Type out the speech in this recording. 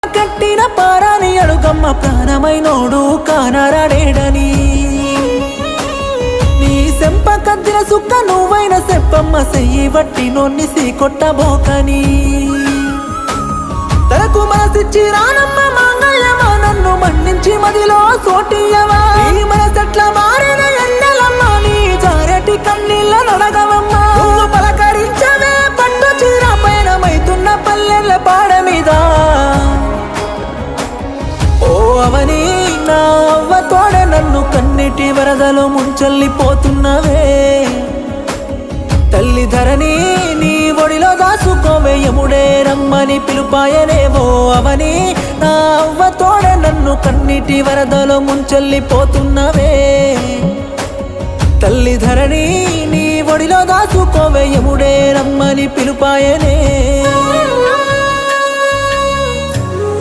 కట్టిన పారాని అడుగమ్మ ప్రాణమైనోడు కానరాడేడని నీ సెంప కద్దిన సుక్క నువ్వైన సెప్పమ్మ సెయ్యి వట్టి నొన్ని కొట్టబోకని తనకు మనసిచ్చి రానమ్మ మాంగళ్యమా నన్ను మన్నించి మదిలో సోటియవా ఈ మనసెట్ల మారిన ఎండలమ్మ నీ జారటి కన్నీళ్ళ నడగవమ్మ నువ్వు పలకరించవే పట్టు చీర పయనమైతున్న పల్లెల పాడ మీద ఓ అవని నా అవ్వ తోడ నన్ను కన్నీటి వరదలో ముంచెల్లిపోతున్నవే తల్లి ధరణి నీ ఒడిలో దాసుకోవే యముడే రమ్మని పిలుపాయనేవో అవని నా అవ్వ తోడ నన్ను కన్నీటి వరదలో ముంచెల్లిపోతున్నవే తల్లి ధరణి నీ ఒడిలో దాసుకోవే యముడే రమ్మని పిలుపాయనే